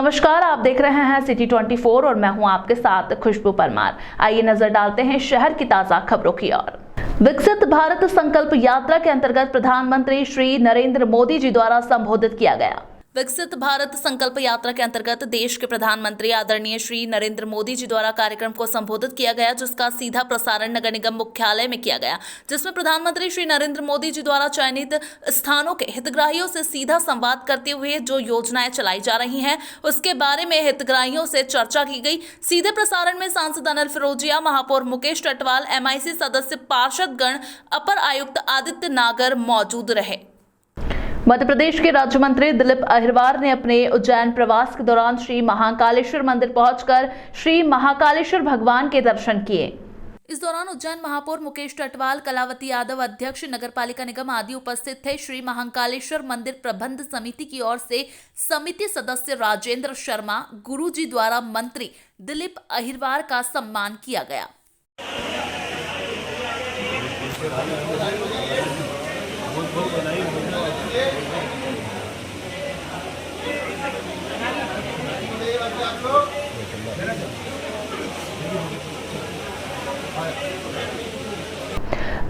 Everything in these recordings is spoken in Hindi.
नमस्कार, आप देख रहे हैं सिटी 24 और मैं हूं आपके साथ खुशबू परमार। आइए नजर डालते हैं शहर की ताजा खबरों की ओर। विकसित भारत संकल्प यात्रा के अंतर्गत प्रधानमंत्री श्री नरेंद्र मोदी जी द्वारा संबोधित किया गया। विकसित भारत संकल्प यात्रा के अंतर्गत देश के प्रधानमंत्री आदरणीय श्री नरेंद्र मोदी जी द्वारा कार्यक्रम को संबोधित किया गया, जिसका सीधा प्रसारण नगर निगम मुख्यालय में किया गया, जिसमें प्रधानमंत्री श्री नरेंद्र मोदी जी द्वारा चयनित स्थानों के हितग्राहियों से सीधा संवाद करते हुए जो योजनाएं चलाई जा रही हैं उसके बारे में हितग्राहियों से चर्चा की गई। सीधे प्रसारण में सांसद अनिल फिरोजिया, महापौर मुकेश टटवाल, MIC सदस्य पार्षदगण, अपर आयुक्त आदित्य नागर मौजूद रहे। मध्य प्रदेश के राज्य मंत्री दिलीप अहिरवार ने अपने उज्जैन प्रवास के दौरान श्री महाकालेश्वर मंदिर पहुंचकर श्री महाकालेश्वर भगवान के दर्शन किए। इस दौरान उज्जैन महापौर मुकेश टटवाल, कलावती यादव, अध्यक्ष नगरपालिका निगम आदि उपस्थित थे। श्री महाकालेश्वर मंदिर प्रबंध समिति की ओर से समिति सदस्य राजेंद्र शर्मा, गुरुजी द्वारा मंत्री दिलीप अहिरवार का सम्मान किया गया।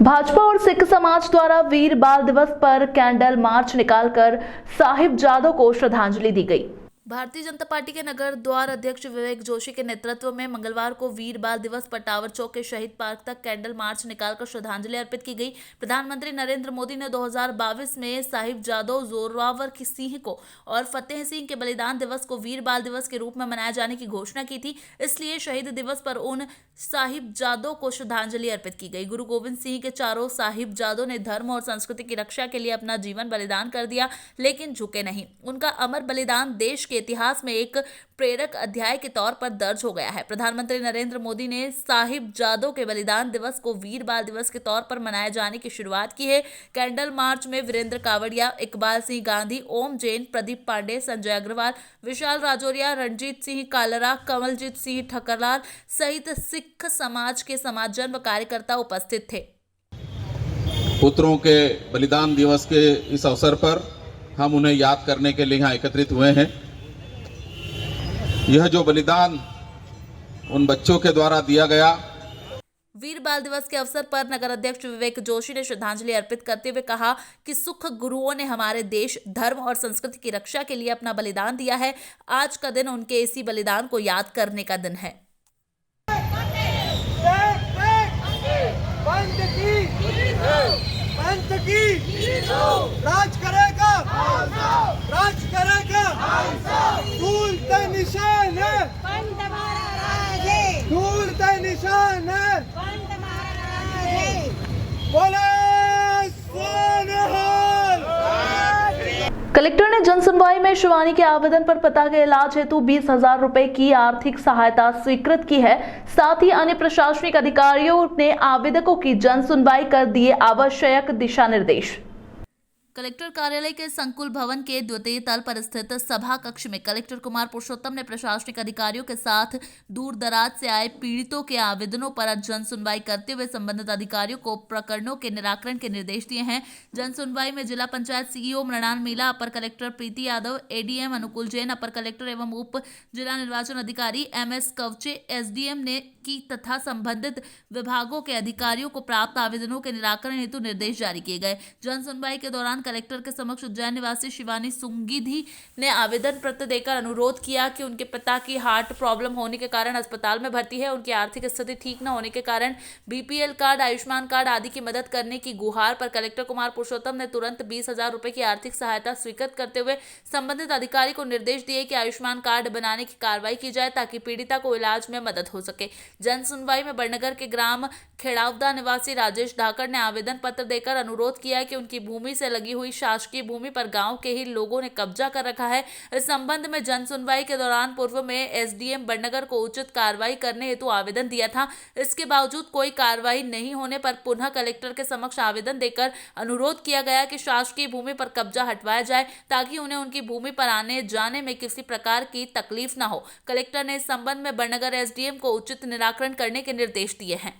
भाजपा और सिख समाज द्वारा वीर बाल दिवस पर कैंडल मार्च निकालकर साहिबजादों को श्रद्धांजलि दी गई। भारतीय जनता पार्टी के नगर द्वार अध्यक्ष विवेक जोशी के नेतृत्व में मंगलवार को वीर बाल दिवस पर टावर चौक के शहीद पार्क तक कैंडल मार्च निकालकर श्रद्धांजलि अर्पित की गई। प्रधानमंत्री नरेंद्र मोदी ने 2022 में साहिबजादों जोरावर सिंह को और फतेह सिंह के बलिदान दिवस को वीर बाल दिवस के रूप में मनाए जाने की घोषणा की थी। इसलिए शहीद दिवस पर उन साहिबजादों को श्रद्धांजलि अर्पित की गई। गुरु गोविंद सिंह के चारों साहिबजादों ने धर्म और संस्कृति की रक्षा के लिए अपना जीवन बलिदान कर दिया, लेकिन झुके नहीं। उनका अमर बलिदान देश के इतिहास में एक प्रेरक अध्याय के तौर पर दर्ज हो गया है। प्रधानमंत्री नरेंद्र मोदी ने साहिबजादों के बलिदान दिवस को वीर बाल दिवस के तौर पर मनाए जाने की शुरुआत की है। कैंडल मार्च में वीरेंद्र कावड़िया, इकबाल सिंह गांधी, ओम जैन, प्रदीप पांडे, संजय अग्रवाल, विशाल राजौरिया, रणजीत सिंह कालरा, कमलजीत सिंह ठकरलाल सहित सिख समाज के समाजजन व कार्यकर्ता उपस्थित थे। पुत्रों के बलिदान दिवस के इस अवसर पर हम उन्हें याद करने के लिए यहाँ एकत्रित हुए हैं। यह जो बलिदान उन बच्चों के द्वारा दिया गया। वीर बाल दिवस के अवसर पर नगर अध्यक्ष विवेक जोशी ने श्रद्धांजलि अर्पित करते हुए कहा कि सुख गुरुओं ने हमारे देश, धर्म और संस्कृति की रक्षा के लिए अपना बलिदान दिया है। आज का दिन उनके इसी बलिदान को याद करने का दिन है। राज करेगा, राज करेगा, ढूंढते निशान है, ढूंढते निशान है, बोले सोनहल। कलेक्टर ने जन सुनवाई में शिवानी के आवेदन पर पिता के इलाज हेतु 20,000 रुपए की आर्थिक सहायता स्वीकृत की है। साथ ही अन्य प्रशासनिक अधिकारियों ने आवेदकों की जन सुनवाई कर दिए आवश्यक दिशा निर्देश। कलेक्टर कार्यालय के संकुल भवन के द्वितीय तल पर स्थित सभा कक्ष में कलेक्टर कुमार पुरुषोत्तम ने प्रशासनिक अधिकारियों के साथ दूर दराज से आए पीड़ितों के आवेदनों पर जन सुनवाई करते हुए संबंधित अधिकारियों को प्रकरणों के निराकरण के निर्देश दिए हैं। जन सुनवाई में जिला पंचायत CEO मृणाल मीला, अपर कलेक्टर प्रीति यादव, ADM अनुकूल जैन, अपर कलेक्टर एवं उप जिला निर्वाचन अधिकारी MS कवचे, SDM ने की तथा संबंधित विभागों के अधिकारियों को प्राप्त आवेदनों के निराकरण हेतु निर्देश जारी किए गए। जन सुनवाई के दौरान कलेक्टर के समक्ष उज्जैन निवासी शिवानी सुंगीधी ने आवेदन पत्र देकर अनुरोध किया कि उनके पिता की हार्ट प्रॉब्लम होने के कारण अस्पताल में भर्ती है। उनकी आर्थिक स्थिति ठीक न होने के कारण BPL कार्ड, आयुष्मान कार्ड आदि की मदद करने की गुहार पर कलेक्टर कुमार पुरुषोत्तम ने तुरंत 20,000 रुपए की आर्थिक सहायता स्वीकृत करते हुए संबंधित अधिकारी को निर्देश दिए कि आयुष्मान कार्ड बनाने की कार्रवाई की जाए ताकि पीड़िता को इलाज में मदद हो सके। जन सुनवाई में बड़नगर के ग्राम खेड़ावदा निवासी राजेश ढाकर ने आवेदन पत्र देकर अनुरोध किया कि उनकी भूमि से लगी हुई शासकीय भूमि पर गांव के ही लोगों ने कब्जा कर रखा है। इस संबंध में जन सुनवाई के दौरान पूर्व में SDM बड़नगर को उचित कार्रवाई करने हेतु आवेदन दिया था। इसके बावजूद कोई कार्रवाई नहीं होने पर पुनः कलेक्टर के समक्ष आवेदन देकर अनुरोध किया गया कि शासकीय भूमि पर कब्जा हटवाया जाए ताकि उन्हें उनकी भूमि पर आने जाने में किसी प्रकार की तकलीफ न हो। कलेक्टर ने इस संबंध में बड़नगर SDM को उचित निराकरण करने के निर्देश दिए हैं।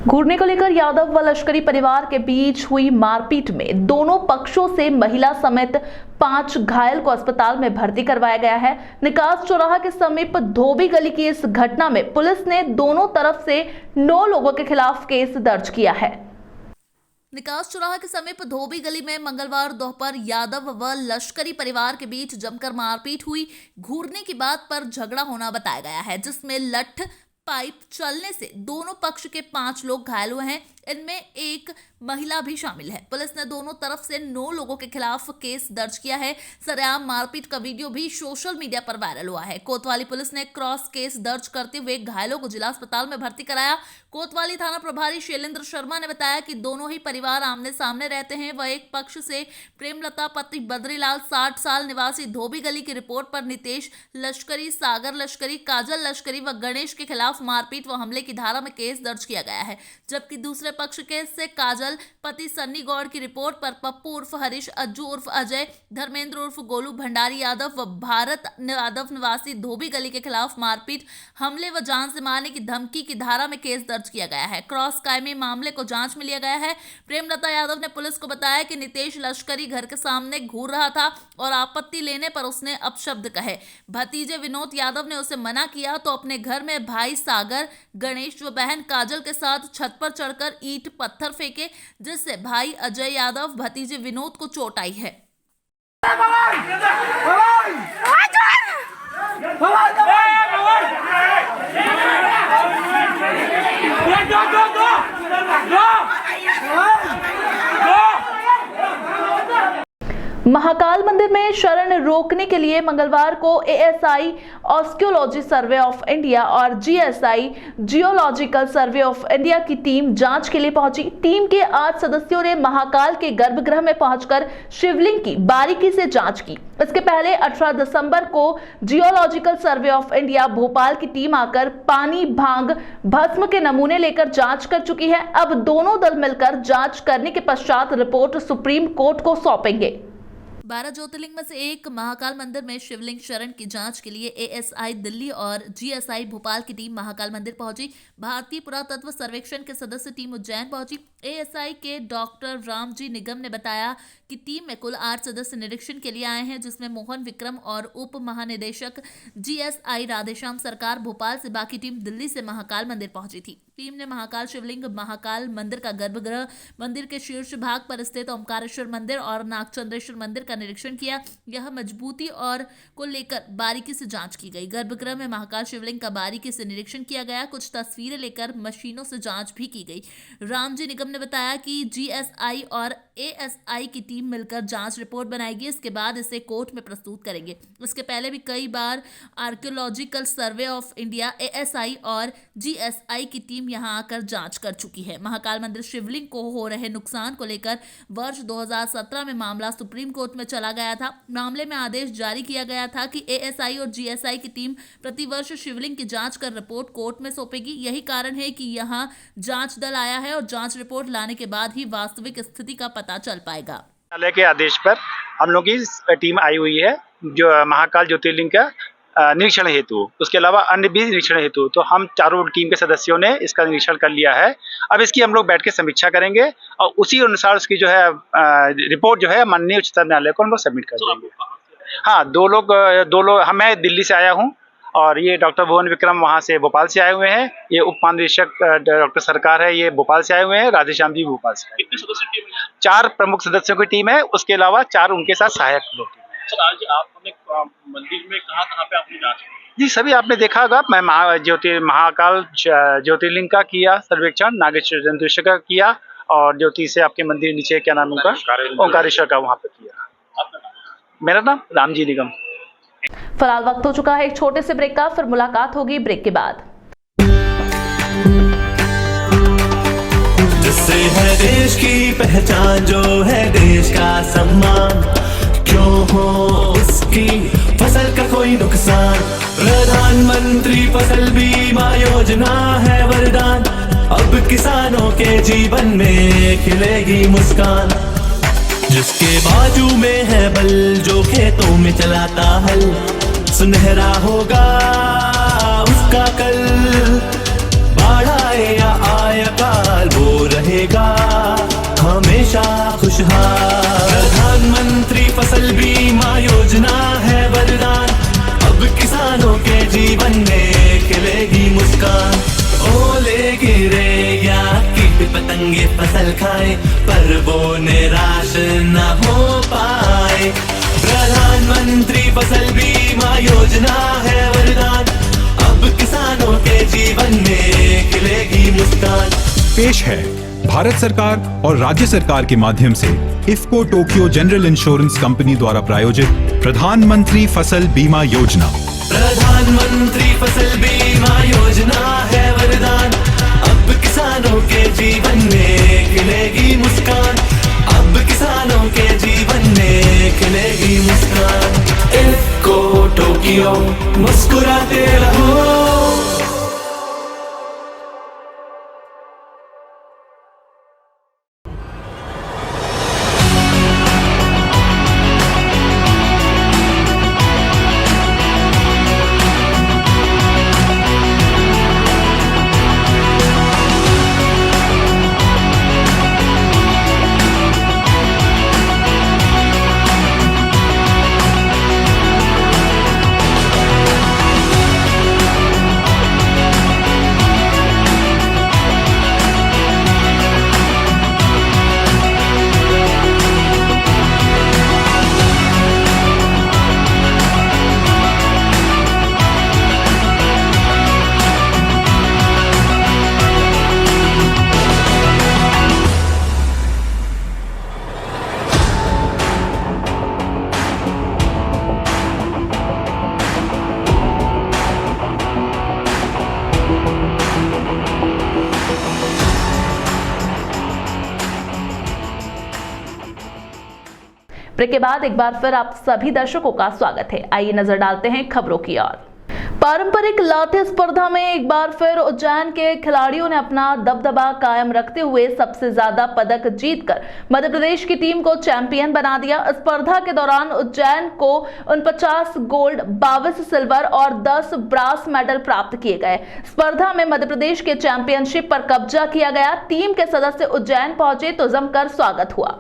घूरने को लेकर यादव व लश्करी परिवार के बीच हुई मारपीट में दोनों पक्षों से महिला समेत 5 घायल को अस्पताल में भर्ती करवाया गया है। निकास चौराहा के समीप धोबी गली की इस घटना में पुलिस ने दोनों तरफ से 9 लोगों के खिलाफ केस दर्ज किया है। निकास चौराहा के समीप धोबी गली में मंगलवार दोपहर यादव व लश्करी परिवार के बीच जमकर मारपीट हुई। घूरने की बात पर झगड़ा होना बताया गया है, जिसमें लठ पाइप चलने से दोनों पक्ष के 5 लोग घायल हुए हैं। इनमें एक महिला भी शामिल है। पुलिस ने दोनों तरफ से 9 लोगों के खिलाफ केस दर्ज किया है। सरेआम मारपीट का वीडियो भी सोशल मीडिया पर वायरल हुआ है। कोतवाली पुलिस ने क्रॉस केस दर्ज करते हुए घायलों को जिला अस्पताल में भर्ती कराया। कोतवाली थाना प्रभारी शैलेंद्र शर्मा ने बताया कि दोनों ही परिवार आमने सामने रहते हैं। वह एक पक्ष से प्रेमलता पति बद्रीलाल 60 साल निवासी धोबी गली की रिपोर्ट पर नितेश लश्करी, सागर लश्करी, काजल लश्करी व गणेश के खिलाफ मारपीट व हमले की धारा में केस दर्ज किया गया है। जबकि दूसरे पक्ष के से काजल पति सन्नी गौड़ की रिपोर्ट पर पप्पू उर्फ हरीश, अज्जू उर्फ अजय, धर्मेंद्र उर्फ गोलू भंडारी यादव व भारत यादव निवासी धोबी गली के खिलाफ मारपीट, हमले व जान से मारने की धमकी की धारा में केस दर्ज किया गया है। क्रॉस कायमी मामले को जांच में लिया गया है। प्रेमलता यादव ने पुलिस को बताया कि नितेश लश्करी घर के सामने घूर रहा था और आपत्ति लेने पर उसने अपशब्द कहे। भतीजे विनोद यादव ने उसे मना किया तो अपने घर में भाई सागर, गणेश व बहन काजल के साथ छत पर चढ़कर ईंट पत्थर फेंके, जिससे भाई अजय यादव भतीजे विनोद को चोट आई है। महाकाल मंदिर में शरण रोकने के लिए मंगलवार को ASI archaeology survey of India और GSI geological survey of India की टीम जांच के लिए पहुंची। टीम के 8 सदस्यों ने महाकाल के गर्भगृह में पहुंचकर शिवलिंग की बारीकी से जांच की। इसके पहले 18 दिसंबर को geological survey of India Bhopal की टीम आकर पानी, भांग, भस्म के नमूने लेकर जांच कर चुकी है। अब दोनों दल मिलकर जांच करने के पश्चात रिपोर्ट सुप्रीम कोर्ट को सौंपेंगे। 12 ज्योतिर्लिंग में से एक महाकाल मंदिर में शिवलिंग शरण की जांच के लिए एएसआई दिल्ली और जीएसआई भोपाल की टीम महाकाल मंदिर पहुंची। भारतीय पुरातत्व सर्वेक्षण के सदस्य टीम उज्जैन पहुंची। एएसआई के डॉक्टर रामजी निगम ने बताया कि टीम में कुल 8 सदस्य निरीक्षण के लिए आए हैं, जिसमें मोहन विक्रम और उप महानिदेशक जीएसआई राधेश्याम सरकार भोपाल से, बाकी टीम दिल्ली से महाकाल मंदिर पहुंची थी। टीम ने महाकाल शिवलिंग, महाकाल मंदिर का गर्भगृह, मंदिर के शीर्ष भाग पर स्थित ओमकारेश्वर मंदिर और नागचंद्रेश्वर मंदिर का निरीक्षण किया। यह मजबूती और को लेकर बारीकी से जांच की गई। गर्भगृह में महाकाल शिवलिंग का बारीकी से निरीक्षण किया गया। कुछ तस्वीरें लेकर मशीनों से जांच भी की गई। रामजी निगम ने बताया कि जीएसआई और एएसआई की टीम मिलकर जांच रिपोर्ट बनाएगी। इसके बाद इसे कोर्ट में प्रस्तुत करेंगे। इसके पहले भी कई बार archaeological survey of India, ASI और जीएसआई की टीम यहां आकर जांच कर चुकी है। महाकाल मंदिर शिवलिंग को हो रहे नुकसान को लेकर वर्ष 2017 में मामला सुप्रीम कोर्ट में चला गया था। मामले में आदेश जारी किया गया था कि एएसआई और जीएसआई की टीम प्रतिवर्ष शिवलिंग की जांच कर रिपोर्ट कोर्ट में सौंपेगी। यही कारण है कि यहां जांच दल आया है और जांच रिपोर्ट लाने के बाद ही वास्तविक स्थिति का पता चल पाएगा। न्यायालय के आदेश पर हम लोग की टीम आई हुई है जो महाकाल ज्योतिर्लिंग का निरीक्षण हेतु, उसके अलावा अन्य भी निरीक्षण हेतु। तो हम चारों टीम के सदस्यों ने इसका निरीक्षण कर लिया है। अब इसकी हम लोग बैठ के समीक्षा करेंगे और उसी अनुसार उसकी जो है रिपोर्ट जो है माननीय उच्चतम न्यायालय को हम लोग सबमिट कर देंगे। हाँ, दो लोग मैं दिल्ली से आया हूँ और ये डॉक्टर भुवन विक्रम वहाँ से भोपाल से आए हुए हैं। ये उप महानिदेशक डॉक्टर सरकार है, ये भोपाल से आए हुए हैं। राधेश्याम जी भोपाल से। कितने सदस्य टीम है? 4 प्रमुख सदस्यों की टीम है, उसके अलावा 4 उनके साथ सहायक लोग। सर, आज आपने मंदिर में कहाँ पे आपने जांच की? जी, सभी आपने देखा होगा। मैं महाकाल ज्योतिर्लिंग का किया सर्वेक्षण, नागेश्वर का किया और ज्योति से आपके मंदिर नीचे क्या नाम उनका, ओंकारेश्वर का, वहाँ पे किया। मेरा नाम रामजी निगम। फिलहाल वक्त हो चुका है एक छोटे से ब्रेक का, फिर मुलाकात होगी ब्रेक के बाद। जिससे है देश की पहचान, जो है देश का सम्मान, क्यों हो उसकी फसल का कोई नुकसान। प्रधानमंत्री फसल बीमा योजना है वरदान, अब किसानों के जीवन में खिलेगी मुस्कान। जिसके बाजू में है बल, जो खेतों में चलाता हल, सुनहरा होगा उसका कल, बाढ़ आए या आए अकाल वो रहेगा हमेशा खुशहाल। प्रधानमंत्री फसल बीमा योजना है वरदान, अब किसानों के जीवन में खिलेगी मुस्कान। ओले गिरे या कीट पतंगे फसल खाए पर वो निराश न हो पाए। प्रधानमंत्री फसल बीमा योजना है वरदान, अब किसानों के जीवन में खिलेगी मुस्कान। पेश है भारत सरकार और राज्य सरकार के माध्यम से IFFCO Tokyo general insurance company द्वारा प्रायोजित प्रधानमंत्री फसल बीमा योजना। प्रधानमंत्री फसल बीमा योजना है वरदान, अब किसानों के जीवन में खिलेगी मुस्कान, अब किसानों के जीवन में खिलेगी मुस्कान। इफ्को टोक्यो मुस्कुराते रहो। ब्रेक के बाद एक बार फिर आप सभी दर्शकों का स्वागत है। आइए नजर डालते हैं खबरों की ओर। पारंपरिक लाठी स्पर्धा में एक बार फिर उज्जैन के खिलाड़ियों ने अपना दबदबा कायम रखते हुए सबसे ज्यादा पदक जीतकर मध्य प्रदेश की टीम को चैंपियन बना दिया। स्पर्धा के दौरान उज्जैन को 49 गोल्ड, 22 सिल्वर और 10 ब्रास मेडल प्राप्त किए गए। स्पर्धा में मध्य प्रदेश के चैंपियनशिप पर कब्जा किया गया। टीम के सदस्य उज्जैन पहुंचे तो जमकर स्वागत हुआ।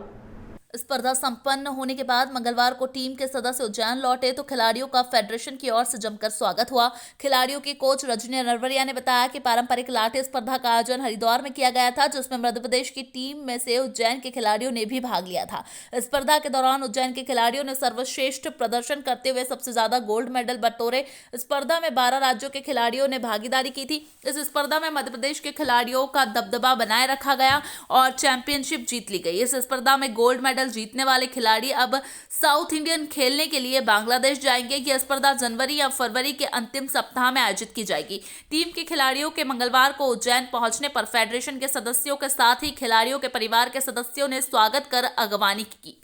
स्पर्धा संपन्न होने के बाद मंगलवार को टीम के सदस्य उज्जैन लौटे तो खिलाड़ियों का फेडरेशन की ओर से जमकर स्वागत हुआ। खिलाड़ियों के कोच रजनी नरवरिया ने बताया कि पारंपरिक लाठी स्पर्धा का आयोजन हरिद्वार में किया गया था, जिसमें मध्य प्रदेश की टीम में से उज्जैन के खिलाड़ियों ने भी भाग लिया था। स्पर्धा के दौरान उज्जैन के खिलाड़ियों ने सर्वश्रेष्ठ प्रदर्शन करते हुए सबसे ज्यादा गोल्ड मेडल बटोरे। स्पर्धा में 12 राज्यों के खिलाड़ियों ने भागीदारी की थी। इस स्पर्धा में मध्य प्रदेश के खिलाड़ियों का दबदबा बनाए रखा गया और चैंपियनशिप जीत ली गई। इस स्पर्धा में गोल्ड मेडल जीतने वाले खिलाड़ी अब साउथ इंडियन खेलने के लिए बांग्लादेश जाएंगे। यह स्पर्धा जनवरी या फरवरी के अंतिम सप्ताह में आयोजित की जाएगी। टीम के खिलाड़ियों के मंगलवार को उज्जैन पहुंचने पर फेडरेशन के सदस्यों के साथ ही खिलाड़ियों के परिवार के सदस्यों ने स्वागत कर अगवानी की।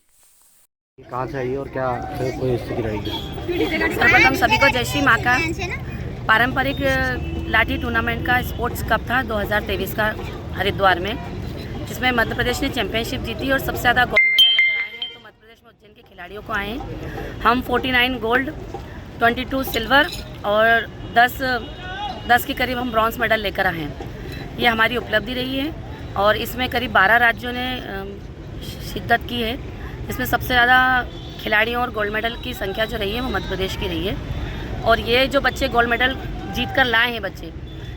कहाँ से आई और क्या कोई स्थिति रहेगी? सर्वप्रथम सभी को जय श्री माँ का। पारंपरिक लाठी टूर्नामेंट का स्पोर्ट्स कप था 2023 का हरिद्वार में, जिसमें मध्य प्रदेश ने चैंपियनशिप जीती और सबसे ज़्यादा गोल्ड मेडल लेकर आए हैं। तो मध्य प्रदेश में उज्जैन के खिलाड़ियों को आए हैं। हम 49 गोल्ड, 22 सिल्वर और 10 के करीब हम ब्रॉन्ज मेडल लेकर आए हैं। ये हमारी उपलब्धि रही है और इसमें करीब 12 राज्यों ने शिरकत की है। इसमें सबसे ज़्यादा खिलाड़ियों और गोल्ड मेडल की संख्या जो रही है वो मध्य प्रदेश की रही है। और ये जो बच्चे गोल्ड मेडल जीत कर लाए हैं बच्चे,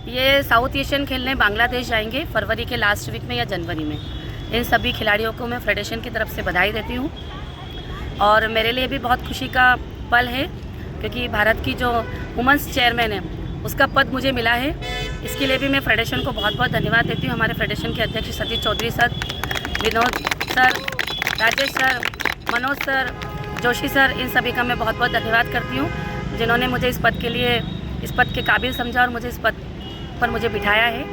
ये साउथ एशियन खेलने बांग्लादेश जाएंगे फरवरी के लास्ट वीक में या जनवरी में। इन सभी खिलाड़ियों को मैं फेडरेशन की तरफ से बधाई देती हूँ और मेरे लिए भी बहुत खुशी का पल है, क्योंकि भारत की जो वुमेंस चेयरमैन है उसका पद मुझे मिला है। इसके लिए भी मैं फेडरेशन को बहुत बहुत धन्यवाद देती हूँ। हमारे फेडरेशन के अध्यक्ष Satish Chaudhary sir, Vinod sir, Rajesh sir, Manoj sir, Joshi sir, इन सभी का मैं बहुत बहुत धन्यवाद करती हूँ, जिन्होंने मुझे इस पद के लिए, इस पद के काबिल समझा और मुझे इस पद पर मुझे बिठाया है।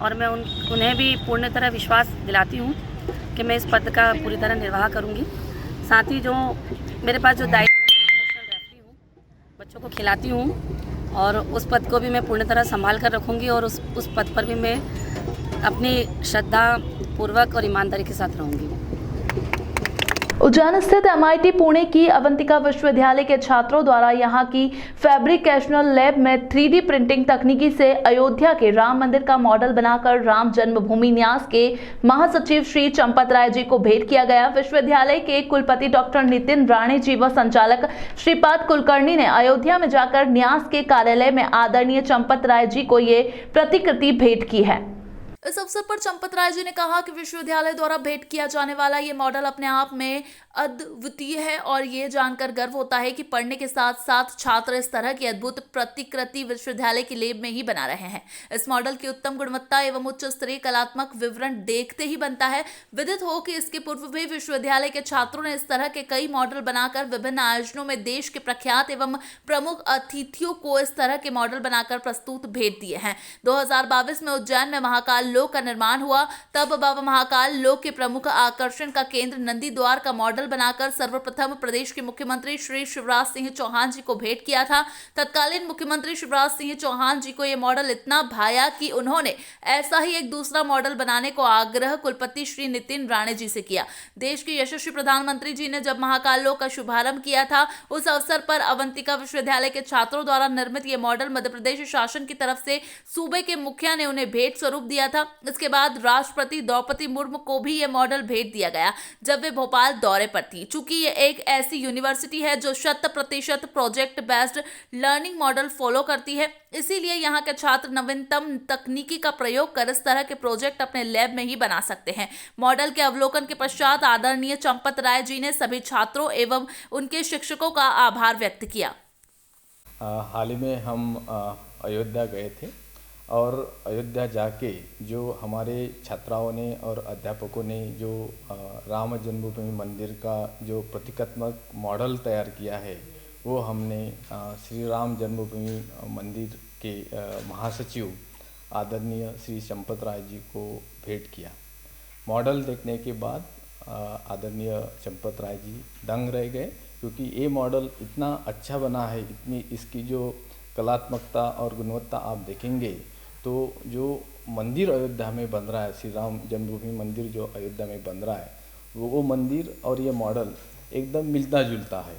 और मैं उन्हें भी पूर्ण तरह विश्वास दिलाती हूँ कि मैं इस पद का पूरी तरह निर्वाह करूँगी। साथ ही जो मेरे पास जो दायित्व रहती हूँ, बच्चों को खिलाती हूँ और उस पद को भी मैं पूर्ण तरह संभाल कर रखूँगी और उस पद पर भी मैं अपनी श्रद्धा पूर्वक और ईमानदारी के साथ रहूँगी। उज्जैन स्थित MIT पुणे की अवंतिका विश्वविद्यालय के छात्रों द्वारा यहां की फैब्रिकेशनल लैब में 3D प्रिंटिंग तकनीकी से अयोध्या के राम मंदिर का मॉडल बनाकर राम जन्मभूमि न्यास के महासचिव श्री चंपत राय जी को भेंट किया गया। विश्वविद्यालय के कुलपति डॉक्टर नितिन राणे जी व संचालक श्रीपाद कुलकर्णी ने अयोध्या में जाकर न्यास के कार्यालय में आदरणीय चंपत राय जी को ये प्रतिकृति भेंट की है। इस अवसर पर चंपत राय जी ने कहा कि विश्वविद्यालय द्वारा भेंट किया जाने वाला ये मॉडल अपने आप में अद्वितीय है और ये जानकर गर्व होता है कि पढ़ने के साथ साथ छात्र इस तरह की अद्भुत प्रतिकृति विश्वविद्यालय की लैब में ही बना रहे हैं। इस मॉडल की उत्तम गुणवत्ता एवं उच्च स्तरीय कलात्मक विवरण देखते ही बनता है। विदित हो कि इसके पूर्व भी विश्वविद्यालय के छात्रों ने इस तरह के कई मॉडल बनाकर विभिन्न आयोजनों में देश के प्रख्यात एवं प्रमुख अतिथियों को इस तरह के मॉडल बनाकर प्रस्तुत भेंट दिए हैं। 2022 में उज्जैन में महाकाल लोक का निर्माण हुआ, तब बाबा महाकाल लोक के प्रमुख आकर्षण का केंद्र नंदी द्वार का मॉडल बनाकर सर्वप्रथम प्रदेश के मुख्यमंत्री श्री शिवराज सिंह चौहान जी को भेंट किया था। तत्कालीन मुख्यमंत्री शिवराज सिंह चौहान जी को यह मॉडल इतना भाया कि उन्होंने ऐसा ही एक दूसरा मॉडल बनाने को आग्रह कुलपति श्री नितिन राणे जी से किया। देश के यशस्वी प्रधानमंत्री जी ने जब महाकाल लोक का शुभारंभ किया था, उस अवसर पर अवंतिका विश्वविद्यालय के छात्रों द्वारा निर्मित यह मॉडल मध्य प्रदेश शासन की तरफ से सूबे के मुखिया ने उन्हें भेंट स्वरूप दिया था। इसके बाद राष्ट्रपति द्रौपदी मुर्मू को भी यह मॉडल भेंट दिया गया जब वे भोपाल दौरे पर थी। चूंकि ये एक ऐसी यूनिवर्सिटी है जो 100% project based learning model follow करती है, इसीलिए यहाँ के छात्र नवीनतम तकनीकी का प्रयोग कर इस तरह के प्रोजेक्ट अपने लैब में ही बना सकते हैं। मॉडल के अवलोकन के पश्चात आदरणीय चंपत राय जी ने सभी छात्रों एवं उनके शिक्षकों का आभार व्यक्त किया। हाल ही में हम अयोध्या गए थे और अयोध्या जाके जो हमारे छात्राओं ने और अध्यापकों ने जो राम जन्मभूमि मंदिर का जो प्रतीकात्मक मॉडल तैयार किया है, वो हमने श्री राम जन्मभूमि मंदिर के महासचिव आदरणीय श्री चंपत राय जी को भेंट किया। मॉडल देखने के बाद आदरणीय चंपत राय जी दंग रह गए, क्योंकि ये मॉडल इतना अच्छा बना है, इतनी इसकी जो कलात्मकता और गुणवत्ता आप देखेंगे तो जो मंदिर अयोध्या में बन रहा है, श्री राम जन्मभूमि मंदिर जो अयोध्या में बन रहा है, वो मंदिर और ये मॉडल एकदम मिलता जुलता है।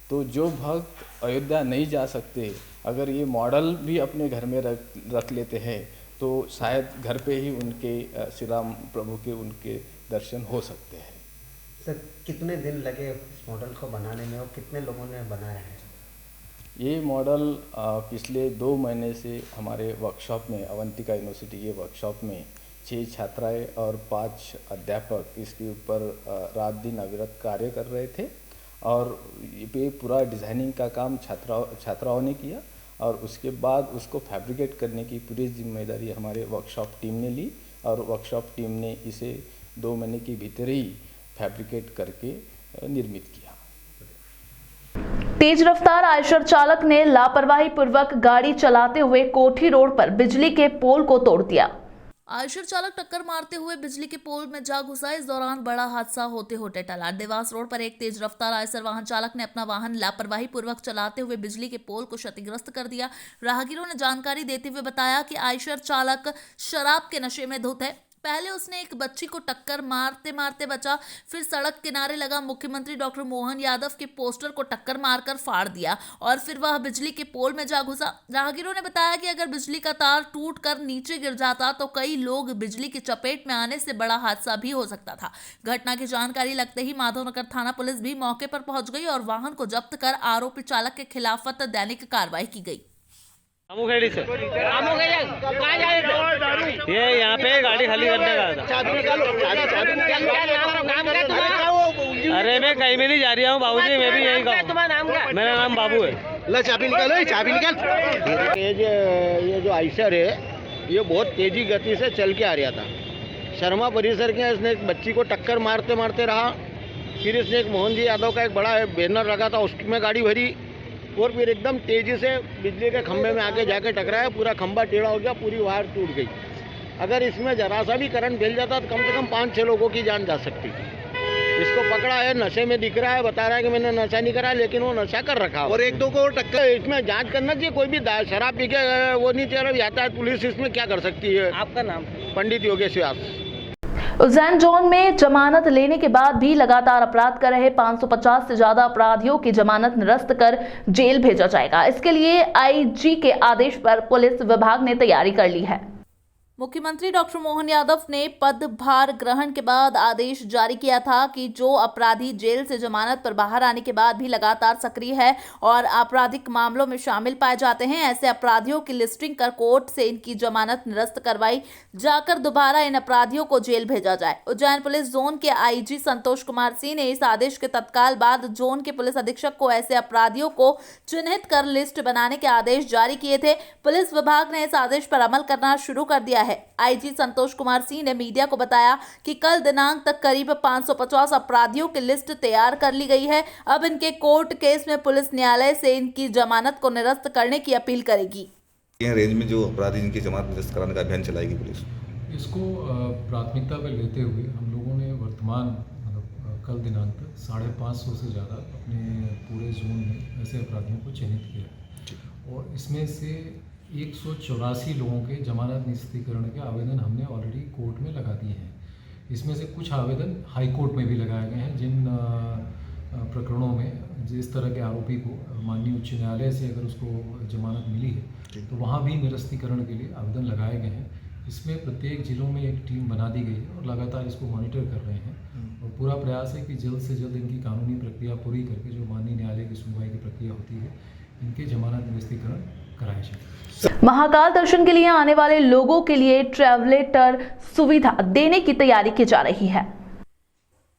तो जो भक्त अयोध्या नहीं जा सकते, अगर ये मॉडल भी अपने घर में रख लेते हैं तो शायद घर पे ही उनके श्री राम प्रभु के उनके दर्शन हो सकते हैं। सर, कितने दिन लगे इस मॉडल को बनाने में और कितने लोगों ने बनाया है? ये मॉडल पिछले 2 महीने से हमारे वर्कशॉप में, अवंतिका यूनिवर्सिटी के वर्कशॉप में 6 छात्राएं और 5 अध्यापक इसके ऊपर रात दिन अविरत कार्य कर रहे थे और ये पूरा डिज़ाइनिंग का काम छात्राओं ने किया और उसके बाद उसको फैब्रिकेट करने की पूरी जिम्मेदारी हमारे वर्कशॉप टीम ने ली और वर्कशॉप टीम ने इसे 2 महीने के भीतर ही फैब्रिकेट करके निर्मित किया। तेज रफ्तार आयशर चालक ने लापरवाही पूर्वक गाड़ी चलाते हुए कोठी रोड पर बिजली के पोल को तोड़ दिया। आयशर चालक टक्कर मारते हुए बिजली के पोल में जा घुसा। इस दौरान बड़ा हादसा होते होते टला। देवास रोड पर एक तेज रफ्तार आयशर वाहन चालक ने अपना वाहन लापरवाही पूर्वक चलाते हुए बिजली के पोल को क्षतिग्रस्त कर दिया। राहगीरों ने जानकारी देते हुए बताया कि आयशर चालक शराब के नशे में धुत है। पहले उसने एक बच्ची को टक्कर मारते मारते बचा, फिर सड़क किनारे लगा मुख्यमंत्री डॉक्टर मोहन यादव के पोस्टर को टक्कर मारकर फाड़ दिया और फिर वह बिजली के पोल में जा घुसा। राहगीरों ने बताया कि अगर बिजली का तार टूटकर नीचे गिर जाता तो कई लोग बिजली की चपेट में आने से बड़ा हादसा भी हो सकता था। घटना की जानकारी लगते ही माधवनगर थाना पुलिस भी मौके पर पहुंच गई और वाहन को जब्त कर आरोपी चालक के खिलाफ दैनिक कार्रवाई की गई। से ये यहाँ पे गाड़ी खाली करने का था। अरे मैं कहीं में नहीं जा रहा हूँ बाबूजी, मैं भी यहीं का। मेरा नाम बाबू है। ला चाबी निकालो, चाबी निकाल। ये जो आयशर है ये बहुत तेजी गति से चल के आ रहा था। शर्मा परिसर के इसने एक बच्ची को टक्कर मारते मारते रहा। फिर इसने एक मोहन जी यादव का एक बड़ा बैनर लगा था, उसमें गाड़ी भरी और फिर एकदम तेजी से बिजली के खंभे में आके जाके टकराया। पूरा खंभा टेढ़ा हो गया, पूरी वायर टूट गई। अगर इसमें जरा सा भी करंट फैल जाता तो कम से कम 5-6 लोगों की जान जा सकती थी। इसको पकड़ा है, नशे में दिख रहा है, बता रहा है कि मैंने नशा नहीं करा, लेकिन वो नशा कर रखा और 1-2 को टक्कर। इसमें जांच करना चाहिए। कोई भी शराब पी के वो नहीं चल रहा जाता है, पुलिस इसमें क्या कर सकती है? आपका नाम? पंडित योगेश व्यास। उज्जैन जोन में जमानत लेने के बाद भी लगातार अपराध कर रहे 550 से ज्यादा अपराधियों की जमानत निरस्त कर जेल भेजा जाएगा। इसके लिए आईजी के आदेश पर पुलिस विभाग ने तैयारी कर ली है। मुख्यमंत्री डॉक्टर मोहन यादव ने पदभार ग्रहण के बाद आदेश जारी किया था कि जो अपराधी जेल से जमानत पर बाहर आने के बाद भी लगातार सक्रिय है और आपराधिक मामलों में शामिल पाए जाते हैं, ऐसे अपराधियों की लिस्टिंग कर कोर्ट से इनकी जमानत निरस्त करवाई जाकर दोबारा इन अपराधियों को जेल भेजा जाए। उज्जैन पुलिस जोन के आईजी संतोष कुमार सिंह ने इस आदेश के तत्काल बाद जोन के पुलिस अधीक्षक को ऐसे अपराधियों को चिन्हित कर लिस्ट बनाने के आदेश जारी किए थे। पुलिस विभाग ने इस आदेश पर अमल करना शुरू कर दिया है। आईजी संतोष कुमार सिंह ने मीडिया को बताया कि कल दिनांक तक करीब 550 अपराधियों की लिस्ट तैयार कर ली गई है। अब इनके कोर्ट केस में पुलिस न्यायालय से इनकी जमानत को निरस्त करने की अपील करेगी। रेंज में जो अपराधी इनकी जमानत निरस्त कराने का अभियान चलाएगी पुलिस। इसको प्राथमिकता पर लेते हुए हम लोगों ने वर्तमान कल दिनांक तक 550 से ज़्यादा अपने पूरे जोन में ऐसे अपराधियों को चिन्हित किया और इसमें से 184 लोगों के जमानत निरस्तीकरण के आवेदन हमने ऑलरेडी कोर्ट में लगा दिए हैं। इसमें से कुछ आवेदन हाई कोर्ट में भी लगाए गए हैं। जिन प्रकरणों में जिस तरह के आरोपी को माननीय उच्च न्यायालय से अगर उसको जमानत मिली है तो वहाँ भी निरस्तीकरण के लिए आवेदन लगाए गए हैं। इसमें प्रत्येक जिलों में एक टीम बना दी गई है और लगातार इसको मॉनिटर कर रहे हैं और पूरा प्रयास है कि जल्द से जल्द इनकी कानूनी प्रक्रिया पूरी करके जो माननीय न्यायालय की सुनवाई की प्रक्रिया होती है इनके जमानत निरस्तीकरण कराया जाए। महाकाल दर्शन के लिए आने वाले लोगों के लिए ट्रैवलेटर सुविधा देने की तैयारी की जा रही है।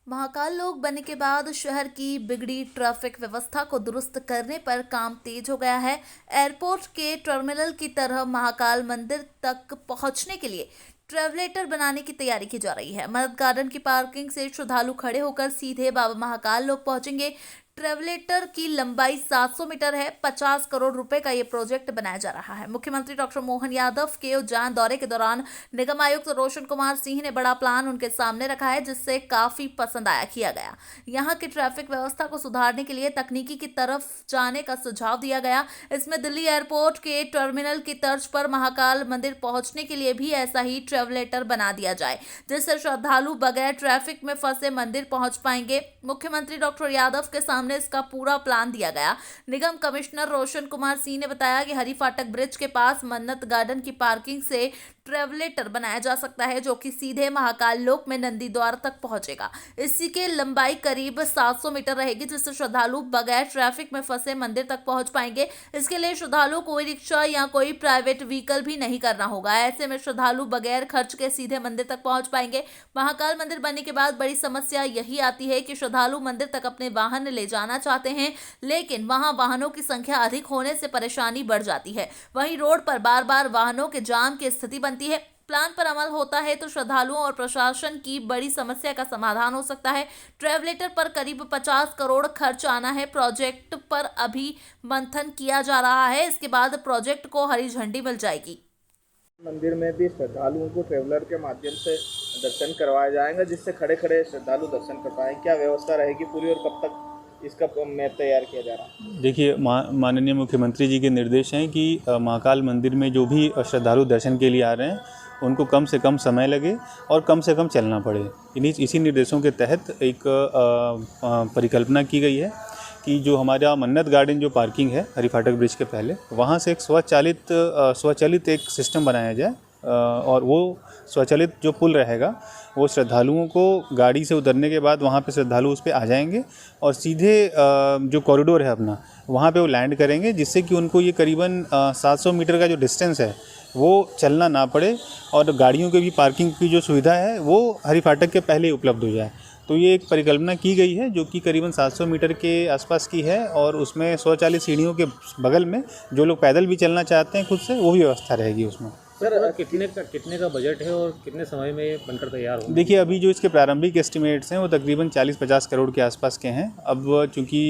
महाकाल लोक बनने के बाद शहर की बिगड़ी ट्रैफिक व्यवस्था को दुरुस्त करने पर काम तेज हो गया है। एयरपोर्ट के टर्मिनल की तरह महाकाल मंदिर तक पहुंचने के लिए ट्रैवलेटर बनाने की तैयारी की जा रही है। मदद गार्डन की पार्किंग से श्रद्धालु खड़े होकर सीधे बाबा महाकाल लोक पहुंचेंगे। ट्रैवलेटर की लंबाई 700 मीटर है। 50 करोड़ रुपए का ये प्रोजेक्ट बनाया जा रहा है। मुख्यमंत्री डॉक्टर मोहन यादव के उज्जैन दौरे के दौरान निगम आयुक्त रोशन कुमार सिंह ने बड़ा प्लान उनके सामने रखा है जिससे काफी पसंद किया गया। यहाँ की ट्रैफिक व्यवस्था को सुधारने के लिए तकनीकी की तरफ जाने का सुझाव दिया गया। इसमें दिल्ली एयरपोर्ट के टर्मिनल की तर्ज पर महाकाल मंदिर पहुंचने के लिए भी ऐसा ही ट्रैवलेटर बना दिया जाए जिससे श्रद्धालु बगैर ट्रैफिक में फंसे मंदिर पहुंच पाएंगे। मुख्यमंत्री डॉक्टर यादव के सामने इसका पूरा प्लान दिया गया। निगम कमिश्नर रोशन कुमार सिंह ने बताया कि हरी फाटक ब्रिज के पास मन्नत गार्डन की पार्किंग से ट्रैवलेटर बनाया जा सकता है जो कि सीधे महाकाल लोक में नंदी द्वार तक पहुंचेगा। इसी के लंबाई करीब 700 मीटर रहेगी जिससे श्रद्धालु बगैर ट्रैफिक में फंसे मंदिर तक पहुंच पाएंगे। इसके लिए श्रद्धालु कोई रिक्शा या कोई प्राइवेट व्हीकल भी नहीं करना होगा। ऐसे में श्रद्धालु बगैर खर्च के सीधे मंदिर तक पहुंच पाएंगे। महाकाल मंदिर बनने के बाद बड़ी समस्या यही आती है कि श्रद्धालु मंदिर तक अपने वाहन ले जाना चाहते हैं लेकिन वहां वाहनों की संख्या अधिक होने से परेशानी बढ़ जाती है। वहीं रोड पर बार बार वाहनों के जाम की स्थिति बनती है। प्लान पर अमल होता है तो श्रद्धालुओं और प्रशासन की बड़ी समस्या का समाधान हो सकता है। ट्रैवलेटर पर करीब 50 करोड़ खर्च आना है। प्रोजेक्ट पर अभी मंथन किया जा रहा है। इसके बाद प्रोजेक्ट को हरी झंडी मिल जाएगी। मंदिर में भी श्रद्धालुओं को ट्रैवलर के माध्यम से दर्शन करवाया जाएगा जिससे खड़े खड़े श्रद्धालु दर्शन कर पाएंगे। क्या व्यवस्था रहेगी पूरी और कब तक इसका मैप तैयार किया जा रहा है? देखिए, माननीय मुख्यमंत्री जी के निर्देश हैं कि महाकाल मंदिर में जो भी श्रद्धालु दर्शन के लिए आ रहे हैं उनको कम से कम समय लगे और कम से कम चलना पड़े। इसी निर्देशों के तहत एक परिकल्पना की गई है कि जो हमारा मन्नत गार्डन जो पार्किंग है हरी फाटक ब्रिज के पहले, वहाँ से एक स्वचालित एक सिस्टम बनाया जाए और वो स्वचालित जो पुल रहेगा वो श्रद्धालुओं को गाड़ी से उतरने के बाद वहाँ पे श्रद्धालु उस पर आ जाएंगे और सीधे जो कॉरिडोर है अपना वहाँ पे वो लैंड करेंगे जिससे कि उनको ये करीबन 700 मीटर का जो डिस्टेंस है वो चलना ना पड़े और गाड़ियों के भी पार्किंग की जो सुविधा है वो हरी फाटक के पहले ही उपलब्ध हो जाए। तो ये एक परिकल्पना की गई है जो कि करीबन 700 मीटर के आसपास की है और उसमें स्वचालित सीढ़ियों के बगल में जो लोग पैदल भी चलना चाहते हैं खुद से वो भी व्यवस्था रहेगी उसमें। सर कितने का बजट है और कितने समय में बनकर तैयार होगा? देखिए, अभी जो इसके प्रारंभिक एस्टिमेट्स हैं वो तकरीबन 40-50 करोड़ के आसपास के हैं। अब चूँकि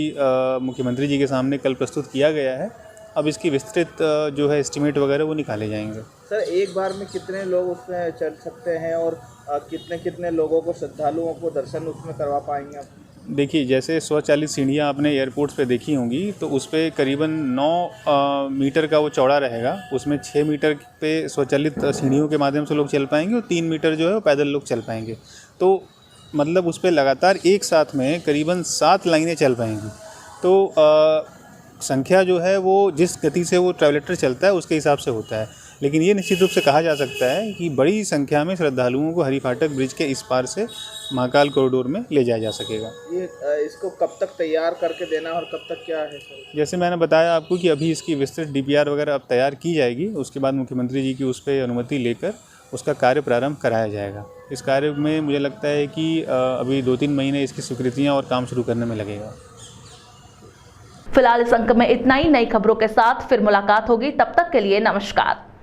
मुख्यमंत्री जी के सामने कल प्रस्तुत किया गया है, अब इसकी विस्तृत जो है एस्टिमेट वगैरह वो निकाले जाएंगे। सर, एक बार में कितने लोग उसमें चल सकते हैं और कितने लोगों को श्रद्धालुओं को दर्शन उसमें करवा पाएंगे आप? देखिए, जैसे स्वचालित सीढ़ियाँ आपने एयरपोर्ट्स पे देखी होंगी, तो उस पे करीबन 9 मीटर का वो चौड़ा रहेगा। उसमें 6 मीटर पे स्वचालित सीढ़ियों के माध्यम से लोग चल पाएंगे और 3 मीटर जो है वो पैदल लोग चल पाएंगे। तो मतलब उस पे लगातार एक साथ में करीबन 7 लाइनें चल पाएंगी। तो संख्या जो है वो जिस गति से वो ट्रैवलेटर चलता है उसके हिसाब से होता है। लेकिन ये निश्चित रूप से कहा जा सकता है कि बड़ी संख्या में श्रद्धालुओं को हरिफाटक ब्रिज के इस पार से महाकाल कॉरिडोर में ले जाया जा सकेगा। ये इसको कब तक तैयार करके देना और कब तक क्या है सर? जैसे मैंने बताया आपको कि अभी इसकी विस्तृत DPR वगैरह अब तैयार की जाएगी, उसके बाद मुख्यमंत्री जी की उस पर अनुमति लेकर उसका कार्य प्रारंभ कराया जाएगा। इस कार्य में मुझे लगता है कि अभी 2-3 महीने इसकी स्वीकृतियाँ और काम शुरू करने में लगेगा। फिलहाल इस अंक में इतना ही। नई खबरों के साथ फिर मुलाकात होगी, तब तक के लिए नमस्कार।